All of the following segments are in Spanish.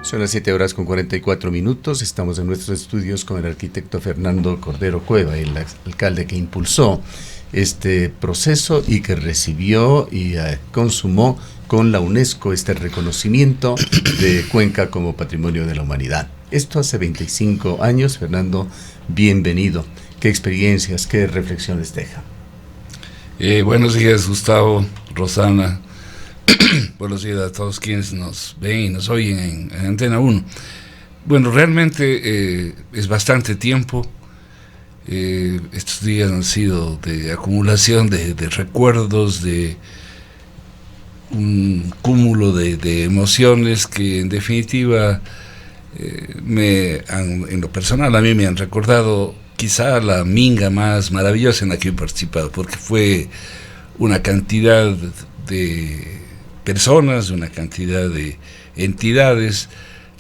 Son las 7:44. Estamos en nuestros estudios con el arquitecto Fernando Cordero Cueva, el alcalde que impulsó este proceso y que recibió y consumó con la UNESCO este reconocimiento de Cuenca como Patrimonio de la Humanidad. Esto hace 25 años. Fernando, bienvenido. ¿Qué experiencias, qué reflexiones deja? Buenos días, Gustavo, Rosana. Buenos días a todos quienes nos ven y nos oyen en Antena 1. Bueno, realmente es bastante tiempo. Estos días han sido de acumulación de recuerdos, de un cúmulo de emociones que en definitiva en lo personal a mí me han recordado quizá la minga más maravillosa en la que he participado, porque fue una cantidad de personas, una cantidad de entidades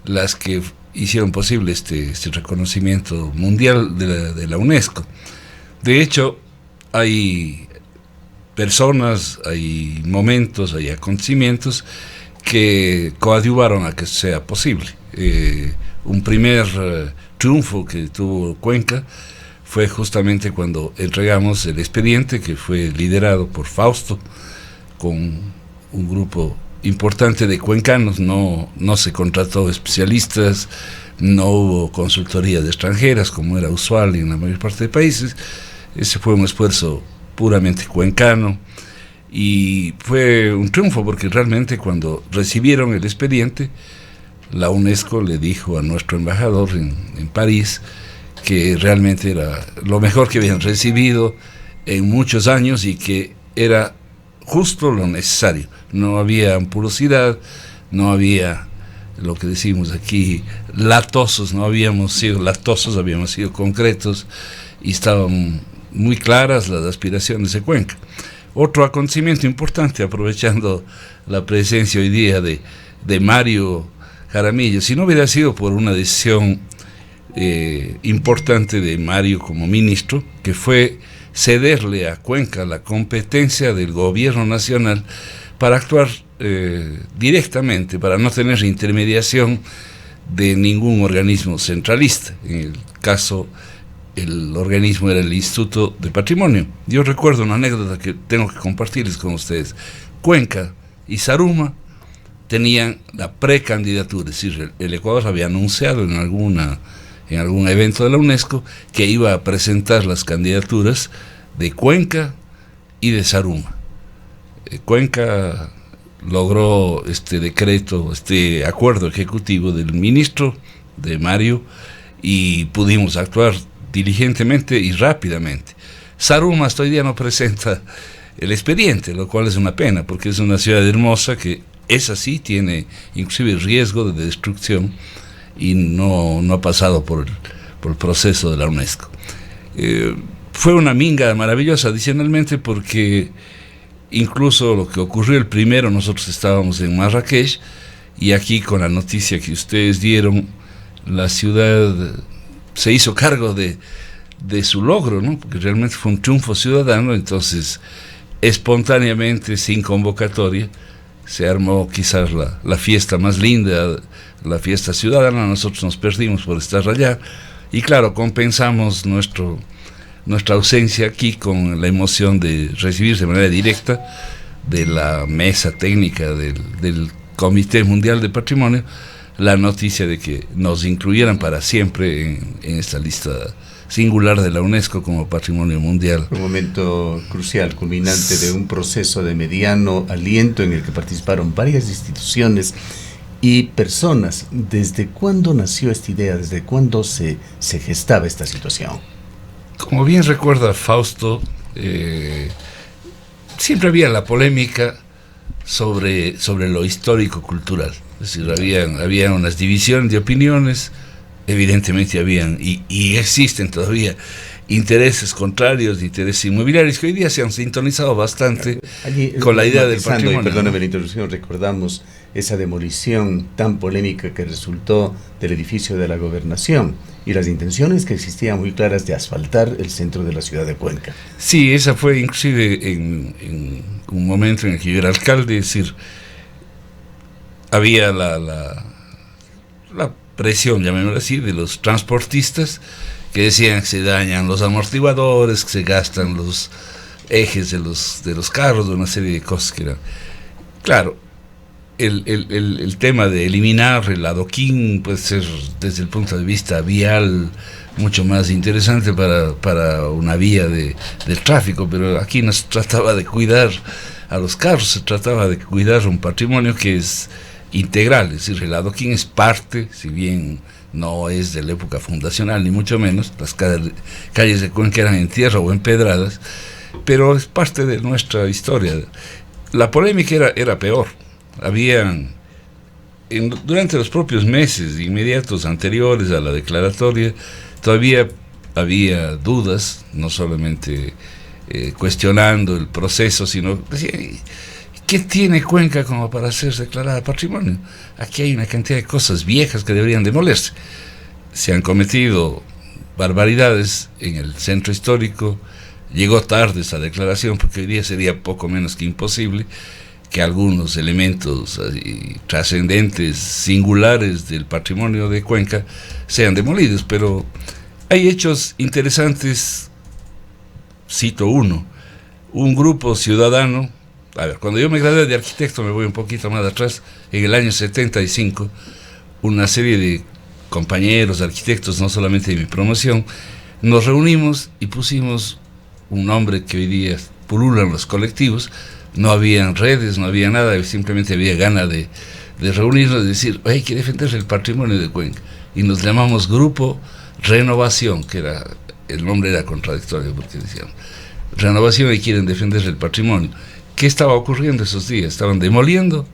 las que hicieron posible este reconocimiento mundial de la UNESCO. De hecho, hay personas, hay momentos, hay acontecimientos que coadyuvaron a que sea posible. Un primer triunfo que tuvo Cuenca fue justamente cuando entregamos el expediente que fue liderado por Fausto, con un grupo importante de cuencanos. No se contrató especialistas, no hubo consultorías de extranjeras como era usual en la mayor parte de países. Ese fue un esfuerzo puramente cuencano y fue un triunfo porque realmente cuando recibieron el expediente, la UNESCO le dijo a nuestro embajador en París que realmente era lo mejor que habían recibido en muchos años y que era justo lo necesario. No había ampulosidad, no había lo que decimos aquí latosos, no habíamos sido latosos, habíamos sido concretos y estaban muy claras las aspiraciones de Cuenca. Otro acontecimiento importante, aprovechando la presencia hoy día de Mario Jaramillo, si no hubiera sido por una decisión importante de Mario como ministro, que fue cederle a Cuenca la competencia del gobierno nacional para actuar directamente, para no tener intermediación de ningún organismo centralista. En el caso, el organismo era el Instituto de Patrimonio. Yo recuerdo una anécdota que tengo que compartirles con ustedes. Cuenca y Zaruma tenían la precandidatura, es decir, el Ecuador había anunciado en algún evento de la UNESCO que iba a presentar las candidaturas de Cuenca y de Zaruma. Cuenca logró este decreto, este acuerdo ejecutivo del ministro, de Mario, y pudimos actuar diligentemente y rápidamente. Zaruma hasta hoy día no presenta el expediente, lo cual es una pena, porque es una ciudad hermosa que es así, tiene inclusive riesgo de destrucción y no ha pasado por el proceso de la UNESCO. Fue una minga maravillosa adicionalmente porque incluso lo que ocurrió el primero, nosotros estábamos en Marrakech y aquí con la noticia que ustedes dieron, la ciudad se hizo cargo de su logro, ¿no? Porque realmente fue un triunfo ciudadano. Entonces espontáneamente, sin convocatoria, se armó quizás la fiesta más linda, la fiesta ciudadana. Nosotros nos perdimos por estar allá y claro, compensamos nuestra ausencia aquí con la emoción de recibir de manera directa de la mesa técnica del Comité Mundial de Patrimonio la noticia de que nos incluyeran para siempre en esta lista singular de la UNESCO como Patrimonio Mundial. Un momento crucial, culminante de un proceso de mediano aliento en el que participaron varias instituciones y personas. ¿Desde cuándo nació esta idea? ¿Desde cuándo se gestaba esta situación? Como bien recuerda Fausto, siempre había la polémica sobre lo histórico-cultural. Es decir, había unas divisiones de opiniones, evidentemente habían y existen todavía intereses contrarios, intereses inmobiliarios que hoy día se han sintonizado bastante con la idea del patrimonio. Perdóname la interrupción, recordamos esa demolición tan polémica que resultó del edificio de la Gobernación y las intenciones que existían muy claras de asfaltar el centro de la ciudad de Cuenca. Sí, esa fue inclusive en un momento en el que yo era alcalde, es decir, había la presión, llamémoslo así, de los transportistas, que decían que se dañan los amortiguadores, que se gastan los ejes de los carros, de una serie de cosas que eran. Claro, el tema de eliminar el adoquín puede ser, desde el punto de vista vial, mucho más interesante para una vía del tráfico, pero aquí no se trataba de cuidar a los carros, se trataba de cuidar un patrimonio que es integral, es decir, el adoquín es parte, si bien no es de la época fundacional, ni mucho menos, las calles de Cuenca eran en tierra o empedradas, pero es parte de nuestra historia. La polémica era peor. Durante los propios meses inmediatos anteriores a la declaratoria, todavía había dudas, no solamente cuestionando el proceso, sino ¿qué tiene Cuenca como para ser declarada patrimonio? Aquí hay una cantidad de cosas viejas que deberían demolerse. Se han cometido barbaridades en el centro histórico. Llegó tarde esa declaración porque hoy día sería poco menos que imposible que algunos elementos trascendentes, singulares del patrimonio de Cuenca sean demolidos, pero hay hechos interesantes. Cito uno: un grupo ciudadano. A ver, cuando yo me gradué de arquitecto, me voy un poquito más atrás, en el año 75, una serie de compañeros arquitectos, no solamente de mi promoción, nos reunimos y pusimos un nombre que hoy día pululan los colectivos. No habían redes, no había nada, simplemente había ganas de reunirnos y decir, hay que defender el patrimonio de Cuenca. Y nos llamamos Grupo Renovación, el nombre era contradictorio porque decíamos, Renovación y quieren defender el patrimonio. ¿Qué estaba ocurriendo esos días? Estaban demoliendo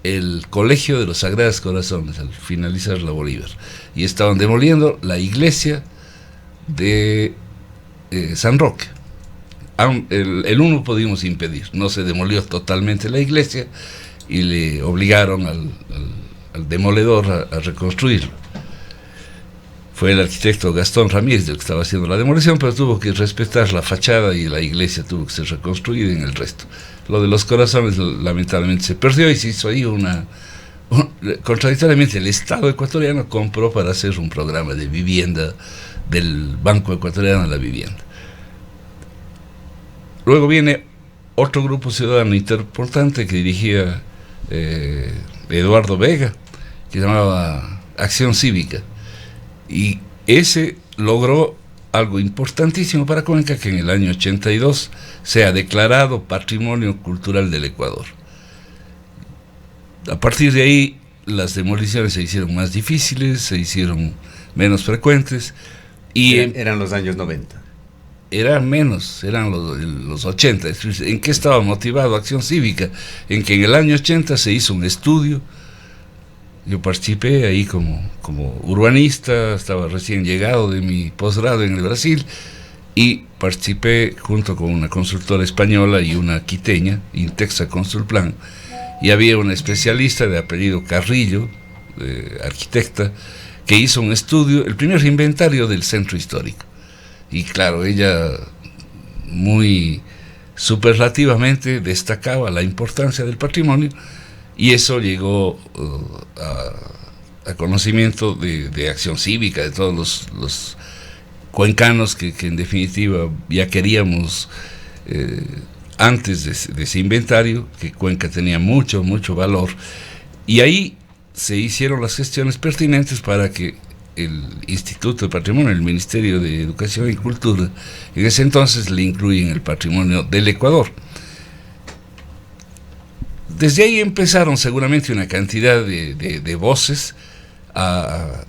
el Colegio de los Sagrados Corazones al finalizar la Bolívar. Y estaban demoliendo la iglesia de San Roque. El uno pudimos impedir, no se demolió totalmente la iglesia y le obligaron al demoledor a reconstruirlo. Fue el arquitecto Gastón Ramírez el que estaba haciendo la demolición, pero tuvo que respetar la fachada y la iglesia tuvo que ser reconstruida en el resto. Lo de los corazones lamentablemente se perdió y se hizo ahí contradictoriamente el Estado ecuatoriano compró para hacer un programa de vivienda del Banco Ecuatoriano de la Vivienda. Luego viene otro grupo ciudadano importante que dirigía Eduardo Vega, que se llamaba Acción Cívica. Y ese logró algo importantísimo para Cuenca, que en el año 82 sea declarado Patrimonio Cultural del Ecuador. A partir de ahí, las demoliciones se hicieron más difíciles, se hicieron menos frecuentes. Y eran los años 90. Eran menos, eran los 80. ¿En qué estaba motivado Acción Cívica? En que en el año 80 se hizo un estudio. Yo participé ahí como urbanista, estaba recién llegado de mi posgrado en el Brasil, y participé junto con una consultora española y una quiteña, Intexa Consulplan, y había una especialista de apellido Carrillo, arquitecta, que hizo un estudio, el primer inventario del centro histórico. Y claro, ella muy superlativamente destacaba la importancia del patrimonio, y eso llegó a conocimiento de Acción Cívica, de todos los cuencanos que en definitiva ya queríamos, antes de ese inventario, que Cuenca tenía mucho valor, y ahí se hicieron las gestiones pertinentes para que el Instituto de Patrimonio, el Ministerio de Educación y Cultura, en ese entonces le incluyen el patrimonio del Ecuador. Desde ahí empezaron seguramente una cantidad de voces a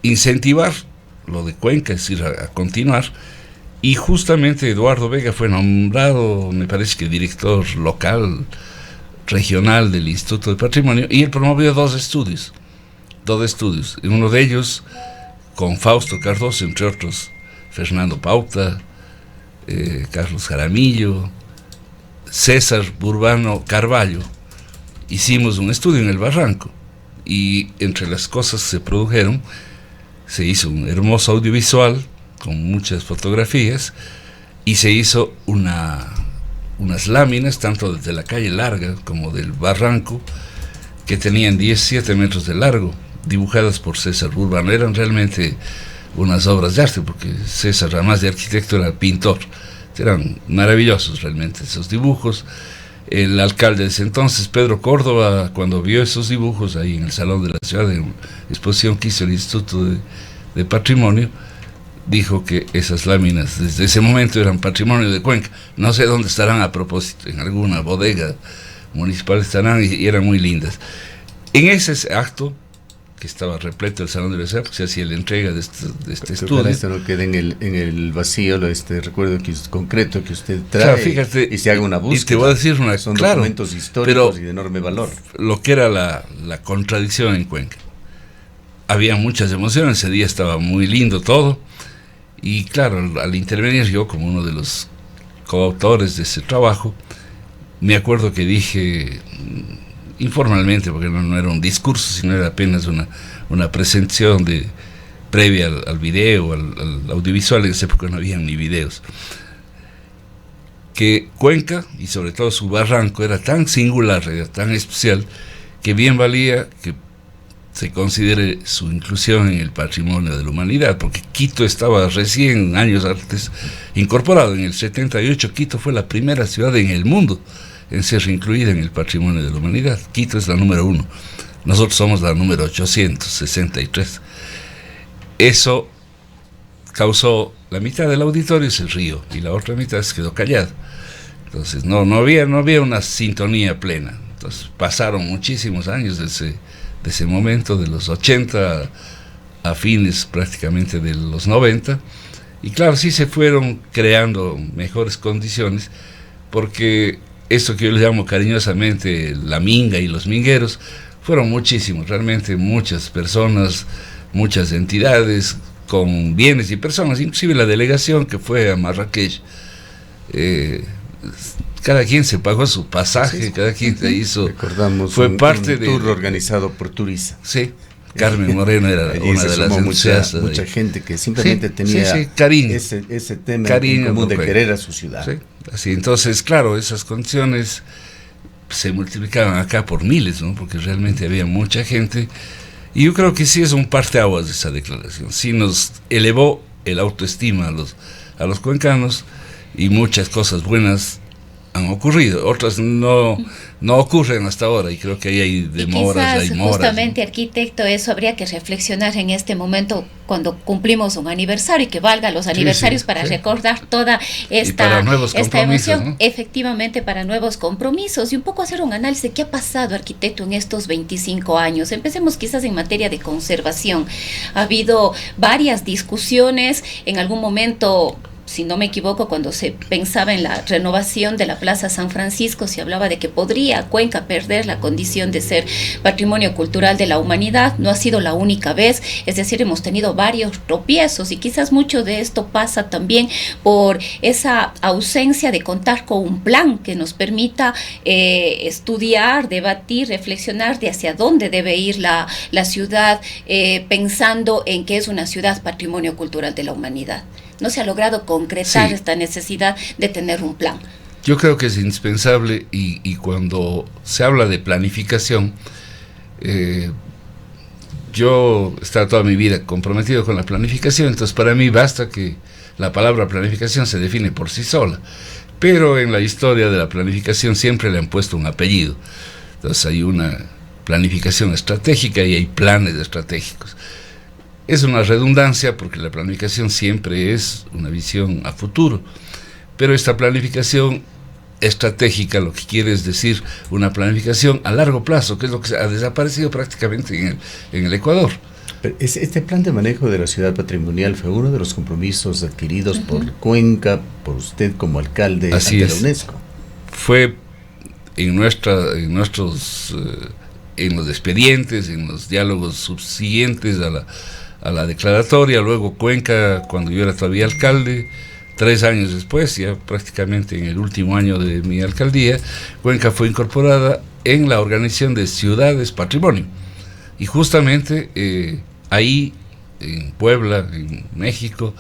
incentivar lo de Cuenca, es decir, a continuar, y justamente Eduardo Vega fue nombrado, me parece que director local, regional del Instituto de Patrimonio, y él promovió dos estudios, en uno de ellos con Fausto Cardoso, entre otros Fernando Pauta, Carlos Jaramillo, César Burbano Carvalho. Hicimos un estudio en el Barranco, y entre las cosas que se produjeron, se hizo un hermoso audiovisual con muchas fotografías, y se hizo unas láminas tanto desde la calle Larga como del Barranco, que tenían 17 metros de largo, dibujadas por César Urbano. Eran realmente unas obras de arte, porque César, además de arquitecto, era pintor. Eran maravillosos realmente esos dibujos. El alcalde de ese entonces, Pedro Córdoba, cuando vio esos dibujos ahí en el Salón de la Ciudad, en una exposición que hizo el Instituto de Patrimonio, dijo que esas láminas desde ese momento eran patrimonio de Cuenca. No sé dónde estarán a propósito, en alguna bodega municipal estarán, y eran muy lindas. En ese acto, que estaba repleto el Salón de la Ciudad, porque se hacía la entrega de este estudio. Para esto no quede en el vacío, recuerdo concreto que usted trae, claro, fíjate, y se haga una búsqueda. Y te voy a decir son documentos históricos y de enorme valor. Lo que era la contradicción en Cuenca. Había muchas emociones, ese día estaba muy lindo todo, y claro, al intervenir yo como uno de los coautores de ese trabajo, me acuerdo que dije informalmente, porque no era un discurso, sino era apenas una presentación previa al video, al audiovisual. En esa época no había ni videos, que Cuenca, y sobre todo su barranco, era tan singular, era tan especial, que bien valía que se considere su inclusión en el patrimonio de la humanidad, porque Quito estaba recién, años antes, incorporado. En el 78 Quito fue la primera ciudad en el mundo en ser incluida en el patrimonio de la humanidad. Quito es la número 1, nosotros somos la número 863. Eso causó, la mitad del auditorio se rió y la otra mitad se quedó callada. Entonces no había una sintonía plena. Entonces pasaron muchísimos años de ese momento, de los 80 a fines prácticamente de los 90, y claro, sí se fueron creando mejores condiciones, porque eso que yo le llamo cariñosamente la minga y los mingueros, fueron muchísimos, realmente muchas personas, muchas entidades con bienes y personas, inclusive la delegación que fue a Marrakech, cada quien se pagó su pasaje, sí, cada quien se hizo. Recordamos fue parte un tour organizado por Turiza. Sí, Carmen Moreno era una de las entusiastas. Mucha gente que simplemente tenía cariño, ese tema en común de querer a su ciudad. Sí, así, entonces, claro, esas condiciones se multiplicaban acá por miles, ¿no? Porque realmente había mucha gente, y yo creo que sí es un parteaguas de esa declaración. Sí nos elevó el autoestima a los cuencanos, y muchas cosas buenas han ocurrido, otras no ocurren hasta ahora, y creo que ahí hay demoras, hay moras. Justamente, arquitecto, eso habría que reflexionar en este momento cuando cumplimos un aniversario, y que valga los aniversarios para recordar toda esta emoción, ¿no? Efectivamente, para nuevos compromisos, y un poco hacer un análisis de qué ha pasado, arquitecto, en estos 25 años. Empecemos quizás en materia de conservación. Ha habido varias discusiones, en algún momento, si no me equivoco, cuando se pensaba en la renovación de la Plaza San Francisco, se hablaba de que podría Cuenca perder la condición de ser patrimonio cultural de la humanidad. No ha sido la única vez, es decir, hemos tenido varios tropiezos, y quizás mucho de esto pasa también por esa ausencia de contar con un plan que nos permita estudiar, debatir, reflexionar de hacia dónde debe ir la ciudad, pensando en que es una ciudad patrimonio cultural de la humanidad. No se ha logrado concretar esta necesidad de tener un plan. Yo creo que es indispensable, y cuando se habla de planificación, yo he estado toda mi vida comprometido con la planificación, entonces para mí basta que la palabra planificación se define por sí sola, pero en la historia de la planificación siempre le han puesto un apellido. Entonces hay una planificación estratégica y hay planes estratégicos. Es una redundancia, porque la planificación siempre es una visión a futuro, pero esta planificación estratégica lo que quiere es decir una planificación a largo plazo, que es lo que ha desaparecido prácticamente en el Ecuador. Pero este plan de manejo de la ciudad patrimonial fue uno de los compromisos adquiridos por Cuenca, por usted como alcalde ante la UNESCO. Fue en los expedientes, en los diálogos subsiguientes a la declaratoria. Luego Cuenca, cuando yo era todavía alcalde, 3 años después, ya prácticamente en el último año de mi alcaldía, Cuenca fue incorporada en la Organización de Ciudades Patrimonio. Y justamente ahí, en Puebla, en México,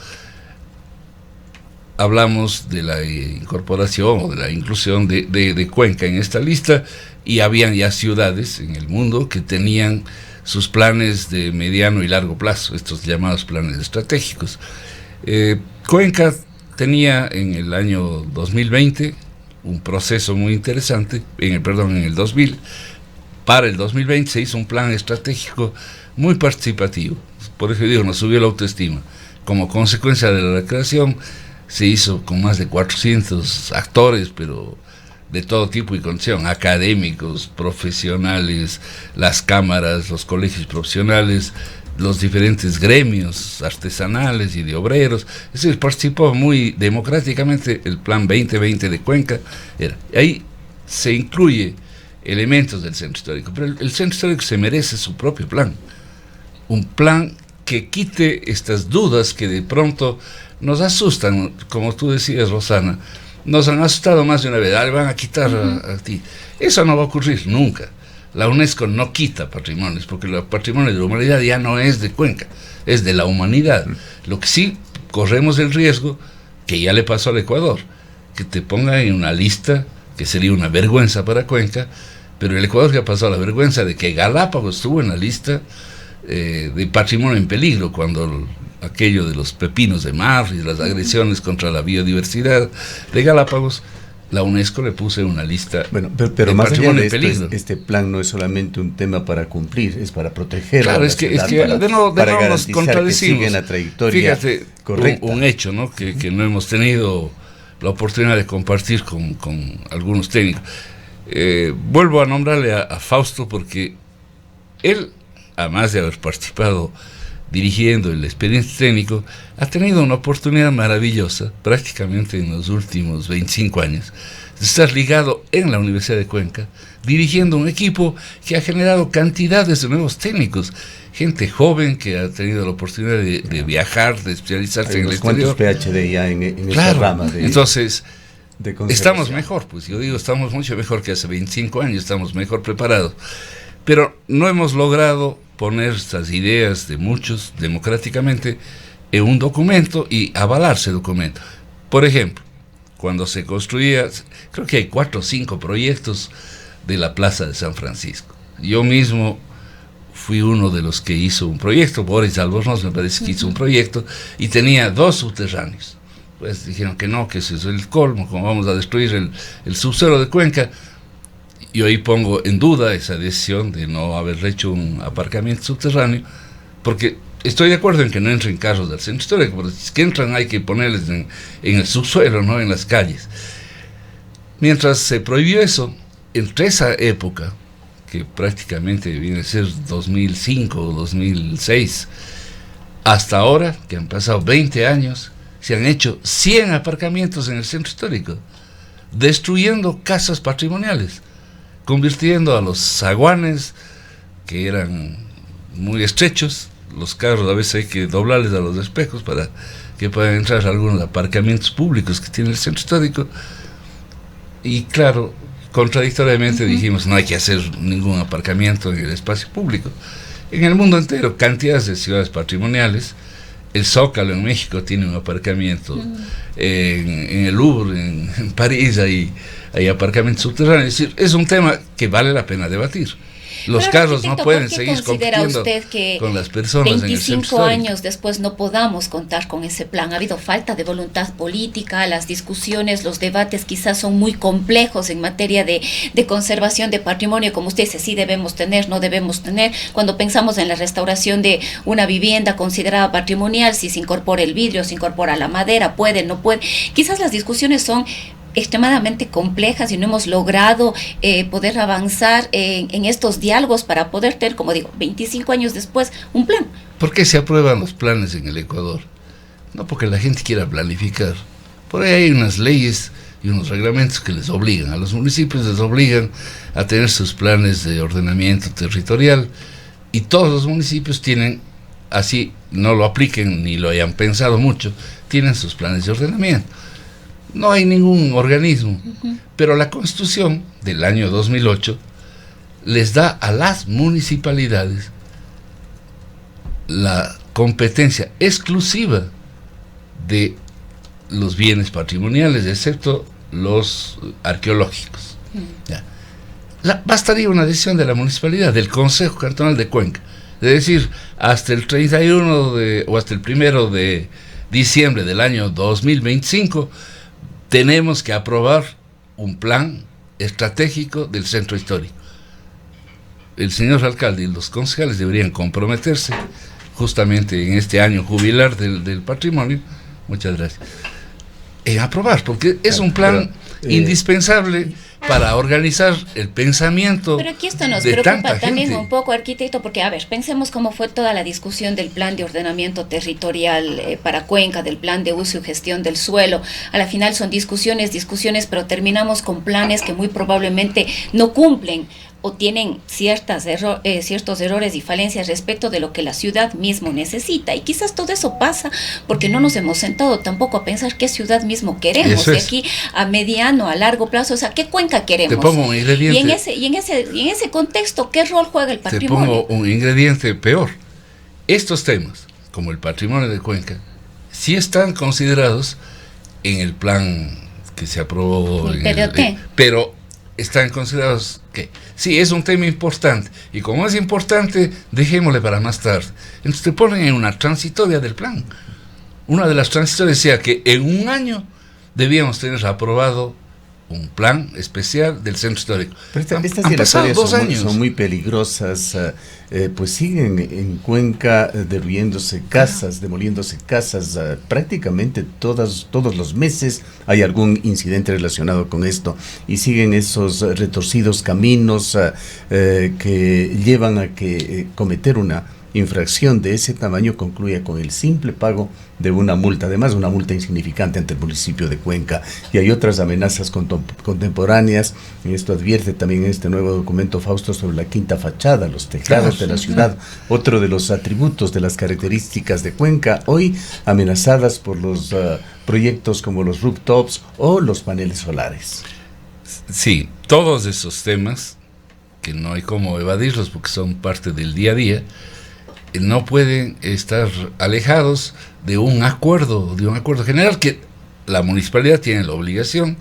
hablamos de la incorporación o de la inclusión de Cuenca en esta lista, y habían ya ciudades en el mundo que tenían sus planes de mediano y largo plazo, estos llamados planes estratégicos. Cuenca tenía en el año 2020 un proceso muy interesante, en el 2000, para el 2020 se hizo un plan estratégico muy participativo, por eso digo, nos subió la autoestima. Como consecuencia de la creación, se hizo con más de 400 actores, pero de todo tipo y condición, académicos, profesionales, las cámaras, los colegios profesionales, los diferentes gremios artesanales y de obreros. Es decir, participó muy democráticamente el plan 2020 de Cuenca. Ahí se incluye elementos del centro histórico, pero el centro histórico se merece su propio plan, un plan que quite estas dudas que de pronto nos asustan, como tú decías, Rosana. Nos han asustado más de una vez, le van a quitar a ti. Eso no va a ocurrir nunca. La UNESCO no quita patrimonios, porque el patrimonio de la humanidad ya no es de Cuenca, es de la humanidad. Lo que sí corremos el riesgo, que ya le pasó al Ecuador, que te ponga en una lista, que sería una vergüenza para Cuenca, pero el Ecuador ya pasó la vergüenza de que Galápagos estuvo en la lista de patrimonio en peligro, cuando aquello de los pepinos de mar y las agresiones contra la biodiversidad de Galápagos, la UNESCO le puso una lista. Bueno, pero más allá de esto, este plan no es solamente un tema para cumplir, es para proteger. Claro, es que de nuevo nos contradecimos. Que la trayectoria. Fíjate, un hecho, ¿no? que no hemos tenido la oportunidad de compartir con algunos técnicos. Vuelvo a nombrarle a Fausto, porque él, además de haber participado dirigiendo el expediente técnico, ha tenido una oportunidad maravillosa, prácticamente en los últimos 25 años, de estar ligado en la Universidad de Cuenca, dirigiendo un equipo que ha generado cantidades de nuevos técnicos, gente joven que ha tenido la oportunidad de viajar, de especializarse en el exterior. ¿Cuántos PhD ya en esta rama? Entonces, estamos mejor, pues yo digo, estamos mucho mejor que hace 25 años, estamos mejor preparados, pero no hemos logrado poner estas ideas de muchos democráticamente en un documento y avalar ese documento. Por ejemplo, cuando se construía, creo que hay 4 o 5 proyectos de la Plaza de San Francisco. Yo mismo fui uno de los que hizo un proyecto, Boris Albornoz me parece que hizo un proyecto, y tenía 2 subterráneos. Pues dijeron que no, que eso es el colmo, como vamos a destruir el subsuelo de Cuenca. Yo ahí pongo en duda esa decisión de no haber hecho un aparcamiento subterráneo, porque estoy de acuerdo en que no entren carros del centro histórico, pero si es que entran hay que ponerles en el subsuelo, no en las calles. Mientras se prohibió eso, entre esa época, que prácticamente viene a ser 2005 o 2006, hasta ahora, que han pasado 20 años, se han hecho 100 aparcamientos en el centro histórico, destruyendo casas patrimoniales, convirtiendo a los zaguanes, que eran muy estrechos, los carros a veces hay que doblarles a los espejos para que puedan entrar a algunos aparcamientos públicos que tiene el centro histórico. Y claro, contradictoriamente dijimos, no hay que hacer ningún aparcamiento en el espacio público. En el mundo entero, cantidades de ciudades patrimoniales. El Zócalo en México tiene un aparcamiento, en el Louvre, en París hay aparcamientos subterráneos. Es decir, es un tema que vale la pena debatir. Los carros no pueden seguir compitiendo con las personas 25 años después no podamos contar con ese plan. Ha habido falta de voluntad política, las discusiones, los debates quizás son muy complejos en materia de conservación de patrimonio, como usted dice, sí debemos tener, no debemos tener. Cuando pensamos en la restauración de una vivienda considerada patrimonial, si se incorpora el vidrio, se incorpora la madera, puede, no puede. Quizás las discusiones son extremadamente complejas y no hemos logrado poder avanzar en estos diálogos para poder tener, como digo, 25 años después, un plan. ¿Por qué se aprueban los planes en el Ecuador? No porque la gente quiera planificar. Por ahí hay unas leyes y unos reglamentos que les obligan, a los municipios les obligan a tener sus planes de ordenamiento territorial, y todos los municipios tienen, así no lo apliquen ni lo hayan pensado mucho, tienen sus planes de ordenamiento. No hay ningún organismo, pero la Constitución del año 2008 les da a las municipalidades la competencia exclusiva de los bienes patrimoniales, excepto los arqueológicos. Bastaría una decisión de la municipalidad, del Consejo Cantonal de Cuenca, Es decir, hasta el 31 o hasta el 1 de diciembre del año 2025 tenemos que aprobar un plan estratégico del centro histórico. El señor alcalde y los concejales deberían comprometerse justamente en este año jubilar del patrimonio, muchas gracias, en aprobar, porque es un plan indispensable para organizar el pensamiento. Pero aquí esto nos preocupa también un poco, arquitecto, porque a ver, pensemos cómo fue toda la discusión del plan de ordenamiento territorial para Cuenca, del plan de uso y gestión del suelo. A la final son discusiones, pero terminamos con planes que muy probablemente no cumplen o tienen ciertos errores y falencias respecto de lo que la ciudad mismo necesita. Y quizás todo eso pasa porque no nos hemos sentado tampoco a pensar qué ciudad mismo queremos, de aquí a mediano, a largo plazo, o sea, qué Cuenca queremos. Te pongo un ingrediente. Y en ese contexto, ¿qué rol juega el patrimonio? Te pongo un ingrediente peor. Estos temas, como el patrimonio de Cuenca, sí están considerados en el plan que se aprobó el PDOT. Pero están considerados que sí, es un tema importante, y como es importante, dejémosle para más tarde. Entonces te ponen en una transitoria del plan. Una de las transitorias decía que en un año debíamos tener aprobado un plan especial del centro histórico. Pero estas dilatorias son muy peligrosas, pues siguen en Cuenca demoliéndose casas, prácticamente todos los meses hay algún incidente relacionado con esto, y siguen esos retorcidos caminos que llevan a que cometer una infracción de ese tamaño concluya con el simple pago de una multa, además una multa insignificante ante el municipio de Cuenca. Y hay otras amenazas contemporáneas, y esto advierte también en este nuevo documento, Fausto, sobre la quinta fachada, los tejados de la ciudad, otro de los atributos, de las características de Cuenca, hoy amenazadas por los proyectos como los rooftops o los paneles solares. Sí, todos esos temas, que no hay cómo evadirlos porque son parte del día a día, no pueden estar alejados de un acuerdo general, que la municipalidad tiene la obligación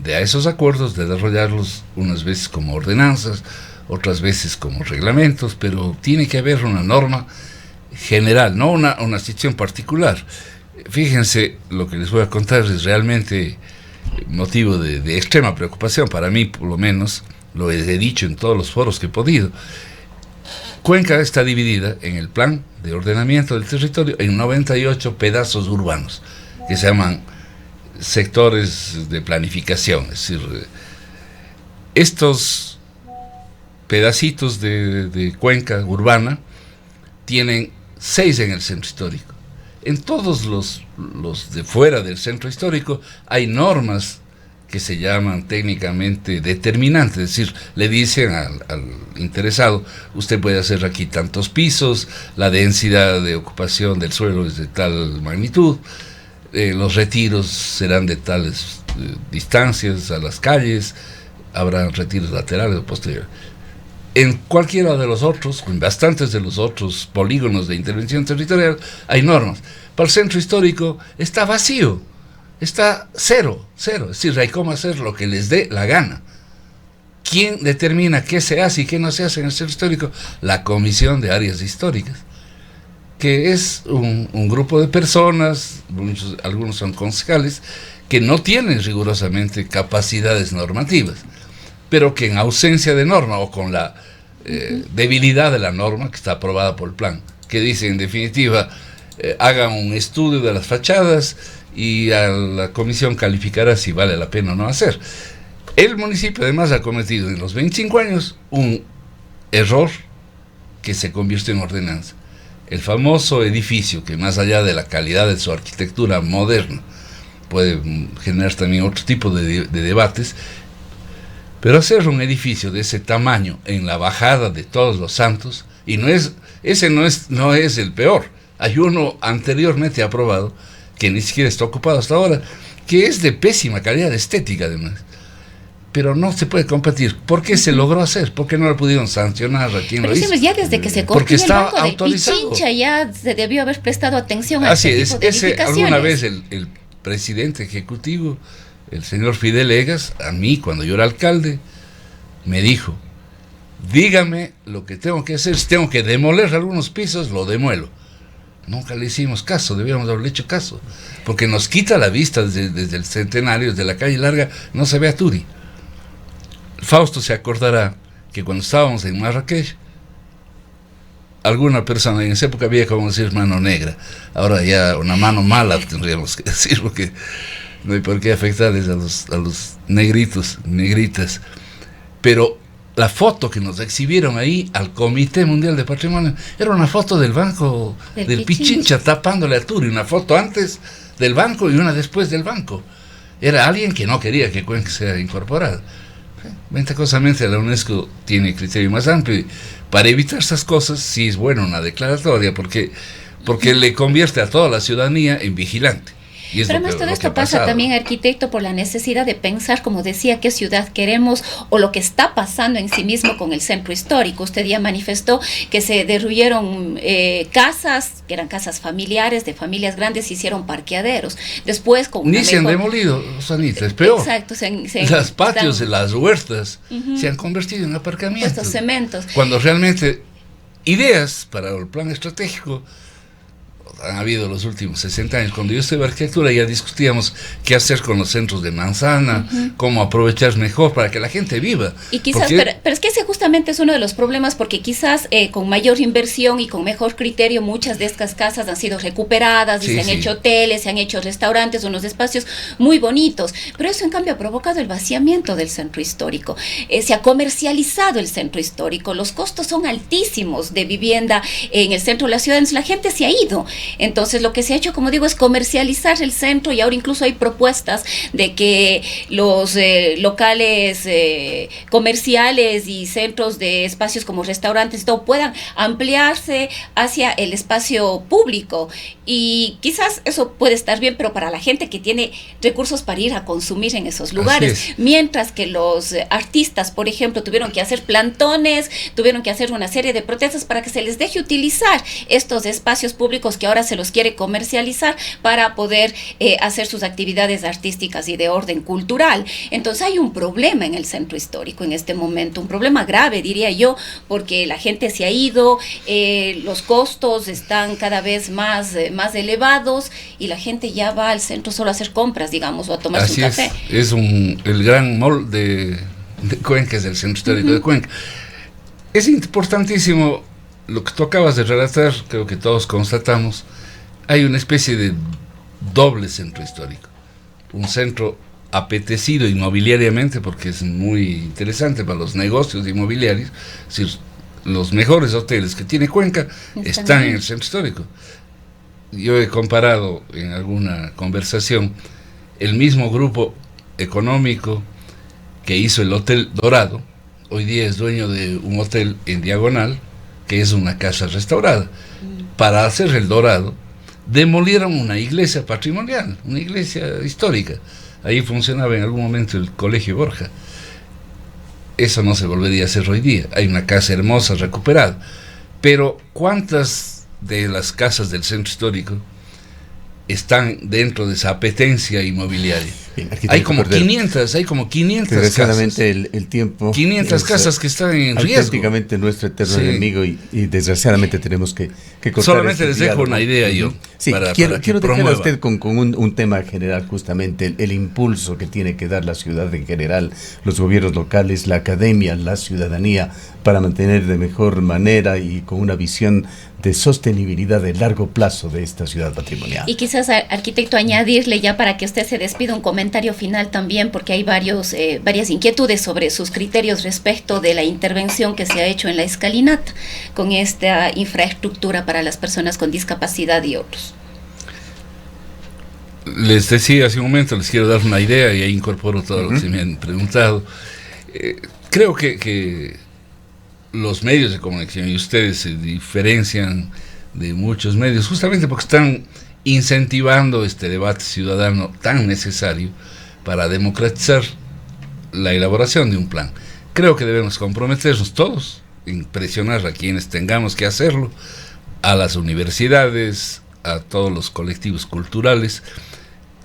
de a esos acuerdos de desarrollarlos unas veces como ordenanzas, otras veces como reglamentos, pero tiene que haber una norma general, no una situación particular. Fíjense, lo que les voy a contar es realmente motivo de extrema preocupación para mí, por lo menos, lo he dicho en todos los foros que he podido. Cuenca está dividida en el plan de ordenamiento del territorio en 98 pedazos urbanos, que se llaman sectores de planificación. Es decir, estos pedacitos de Cuenca urbana tienen 6 en el centro histórico. En todos los de fuera del centro histórico hay normas que se llaman técnicamente determinantes, es decir, le dicen al interesado, usted puede hacer aquí tantos pisos, la densidad de ocupación del suelo es de tal magnitud, los retiros serán de tales distancias a las calles, habrá retiros laterales o posteriores. En cualquiera de los otros, en bastantes de los otros polígonos de intervención territorial, hay normas. Para el centro histórico está vacío. Está cero, es decir, hay cómo hacer lo que les dé la gana. ¿Quién determina qué se hace y qué no se hace en el centro histórico? La Comisión de Áreas Históricas, que es un grupo de personas, algunos son concejales, que no tienen rigurosamente capacidades normativas, pero que en ausencia de norma o con la debilidad de la norma que está aprobada por el plan, que dice en definitiva, hagan un estudio de las fachadas y a la comisión calificará si vale la pena o no hacer. El municipio además ha cometido en los 25 años un error que se convirtió en ordenanza. El famoso edificio, que más allá de la calidad de su arquitectura moderna, puede generar también otro tipo de debates, pero hacer un edificio de ese tamaño en la bajada de Todos los Santos, y ese no es el peor, hay uno anteriormente aprobado, que ni siquiera está ocupado hasta ahora, que es de pésima calidad estética además, pero no se puede competir. ¿Por qué se logró hacer? ¿Por qué no lo pudieron sancionar a quien lo hizo? Ya desde que se construyó el banco del Pichincha ya se debió haber prestado atención a este tipo de edificaciones. Alguna vez el presidente ejecutivo, el señor Fidel Egas, a mí cuando yo era alcalde, me dijo, dígame lo que tengo que hacer, si tengo que demoler algunos pisos, lo demuelo. Nunca le hicimos caso, debíamos haberle hecho caso, porque nos quita la vista desde el Centenario, desde la calle Larga, no se ve a Turi. Fausto se acordará que cuando estábamos en Marrakech, alguna persona, en esa época había como decir mano negra, ahora ya una mano mala tendríamos que decir, porque no hay por qué afectarles a los negritos, negritas, pero la foto que nos exhibieron ahí al Comité Mundial de Patrimonio era una foto del banco del Pichincha tapándole a Turi, una foto antes del banco y una después del banco. Era alguien que no quería que Cuenca sea incorporada. Ventajosamente la UNESCO tiene criterio más amplio. Para evitar esas cosas sí es bueno una declaratoria, porque le convierte a toda la ciudadanía en vigilante. Pero además todo esto pasa también, arquitecto, por la necesidad de pensar, como decía, qué ciudad queremos o lo que está pasando en sí mismo con el centro histórico. Usted ya manifestó que se derruyeron casas, que eran casas familiares, de familias grandes, se hicieron parqueaderos. Después con ni se han demolido, Sanita, es peor. Exacto. Los patios de las huertas se han convertido en aparcamientos. Estos cementos. Cuando realmente ideas para el plan estratégico han habido los últimos 60 años. Cuando yo estuve en arquitectura ya discutíamos qué hacer con los centros de manzana, cómo aprovechar mejor para que la gente viva. Y quizás, pero es que ese justamente es uno de los problemas, porque quizás con mayor inversión y con mejor criterio muchas de estas casas han sido recuperadas, y se han hecho hoteles, se han hecho restaurantes, unos espacios muy bonitos, pero eso en cambio ha provocado el vaciamiento del centro histórico. Se ha comercializado el centro histórico, los costos son altísimos de vivienda en el centro de la ciudad, entonces la gente se ha ido. Entonces lo que se ha hecho, como digo, es comercializar el centro, y ahora incluso hay propuestas de que los locales comerciales y centros de espacios como restaurantes y todo puedan ampliarse hacia el espacio público, y quizás eso puede estar bien, pero para la gente que tiene recursos para ir a consumir en esos lugares, mientras que los artistas, por ejemplo, tuvieron que hacer plantones, tuvieron que hacer una serie de protestas para que se les deje utilizar estos espacios públicos que ahora se los quiere comercializar para poder hacer sus actividades artísticas y de orden cultural. Entonces hay un problema en el centro histórico en este momento, un problema grave, diría yo, porque la gente se ha ido, los costos están cada vez más elevados, y la gente ya va al centro solo a hacer compras, digamos, o a tomarse un café. Es el gran mall de Cuenca, es el centro histórico de Cuenca. Es importantísimo lo que tú acabas de relatar, creo que todos constatamos, hay una especie de doble centro histórico. Un centro apetecido inmobiliariamente, porque es muy interesante para los negocios inmobiliarios, es decir, los mejores hoteles que tiene Cuenca están en el centro histórico. Yo he comparado en alguna conversación el mismo grupo económico que hizo el Hotel Dorado, hoy día es dueño de un hotel en Diagonal, que es una casa restaurada. Para hacer el Dorado, demolieron una iglesia patrimonial, una iglesia histórica. Ahí funcionaba en algún momento el Colegio Borja. Eso no se volvería a hacer hoy día. Hay una casa hermosa, recuperada. Pero, ¿cuántas de las casas del centro histórico están dentro de esa apetencia inmobiliaria? Bien, hay como 500 desgraciadamente casas. el tiempo 500 casas que están en riesgo. Prácticamente nuestro eterno enemigo, y desgraciadamente tenemos que cortar. Solamente les dejo una idea yo. Sí, quiero dejar a usted con un tema general, justamente el impulso que tiene que dar la ciudad en general, los gobiernos locales, la academia, la ciudadanía, para mantener de mejor manera y con una visión de sostenibilidad de largo plazo de esta ciudad patrimonial. Y quizás, arquitecto, añadirle ya para que usted se despida un comentario final también, porque hay varias inquietudes sobre sus criterios respecto de la intervención que se ha hecho en la escalinata con esta infraestructura para las personas con discapacidad y otros. Les decía hace un momento, les quiero dar una idea y ahí incorporo todo lo que se me han preguntado. Creo que los medios de comunicación y ustedes se diferencian de muchos medios justamente porque están incentivando este debate ciudadano tan necesario para democratizar la elaboración de un plan. Creo que debemos comprometernos todos en presionar a quienes tengamos que hacerlo, a las universidades, a todos los colectivos culturales,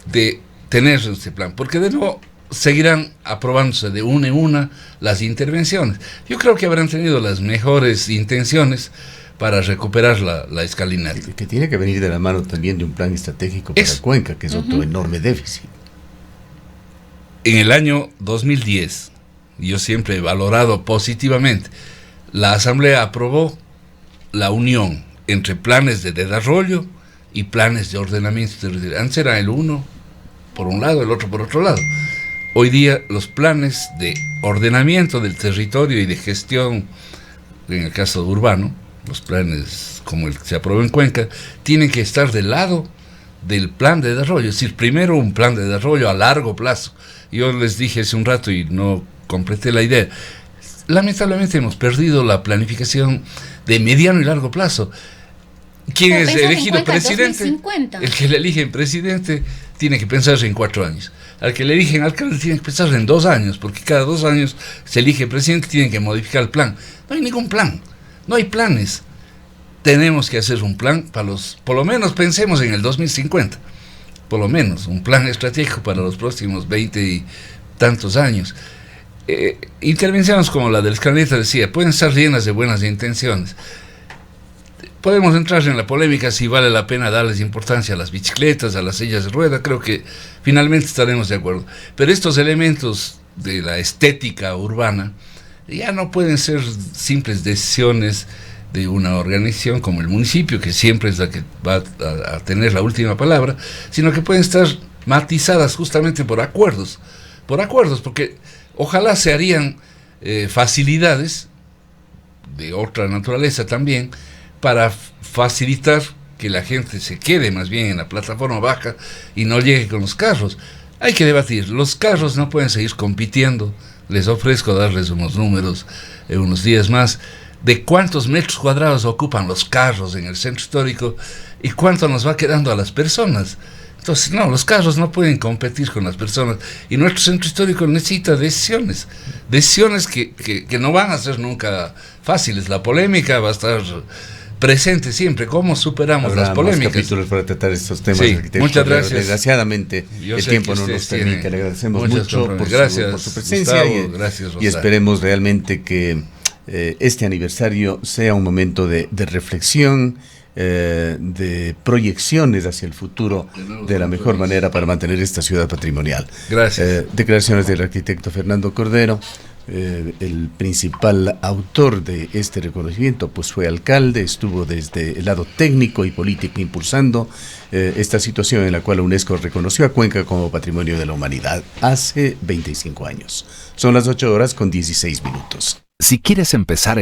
de tener este plan, porque de nuevo seguirán aprobándose de una en una las intervenciones. Yo creo que habrán tenido las mejores intenciones para recuperar la escalinata. Que tiene que venir de la mano también de un plan estratégico para Cuenca, que es otro enorme déficit. En el año 2010, yo siempre he valorado positivamente, la Asamblea aprobó la unión entre planes de desarrollo y planes de ordenamiento territorial. Antes era el uno por un lado, el otro por otro lado. Hoy día los planes de ordenamiento del territorio y de gestión, en el caso urbano, los planes como el que se aprobó en Cuenca, tienen que estar del lado del plan de desarrollo, es decir, primero un plan de desarrollo a largo plazo. Yo les dije hace un rato y no completé la idea, lamentablemente hemos perdido la planificación de mediano y largo plazo. ¿Quién es elegido presidente? 2050. El que le eligen presidente tiene que pensar en 4 años. Al que le eligen alcalde tiene que pensar en 2 años, porque cada 2 años se elige presidente y tienen que modificar el plan. No hay ningún plan, no hay planes. Tenemos que hacer un plan por lo menos pensemos en el 2050, por lo menos un plan estratégico para los próximos 20 y tantos años. Intervenciones como la del Escalinata, decía, pueden estar llenas de buenas intenciones. Podemos entrar en la polémica si vale la pena darles importancia a las bicicletas, a las sillas de rueda, creo que finalmente estaremos de acuerdo. Pero estos elementos de la estética urbana ya no pueden ser simples decisiones de una organización como el municipio, que siempre es la que va a tener la última palabra, sino que pueden estar matizadas justamente por acuerdos, porque ojalá se harían facilidades de otra naturaleza también, para facilitar que la gente se quede más bien en la plataforma baja y no llegue con los carros. Hay que debatir, los carros no pueden seguir compitiendo. Les ofrezco darles unos números en unos días más de cuántos metros cuadrados ocupan los carros en el centro histórico y cuánto nos va quedando a las personas. Entonces, no, los carros no pueden competir con las personas, y nuestro centro histórico necesita decisiones que no van a ser nunca fáciles. La polémica va a estar presente siempre. ¿Cómo superamos las polémicas? Más capítulos para tratar estos temas. Sí, muchas gracias. Desgraciadamente, el tiempo no nos permite. Le agradecemos mucho por su presencia, Gustavo, y esperemos realmente que este aniversario sea un momento de reflexión, de proyecciones hacia el futuro de la mejor manera para mantener esta ciudad patrimonial. Gracias. Declaraciones del arquitecto Fernando Cordero. El principal autor de este reconocimiento pues fue alcalde, estuvo desde el lado técnico y político impulsando esta situación en la cual la UNESCO reconoció a Cuenca como Patrimonio de la Humanidad hace 25 años. Son las 8:16. Si quieres empezar el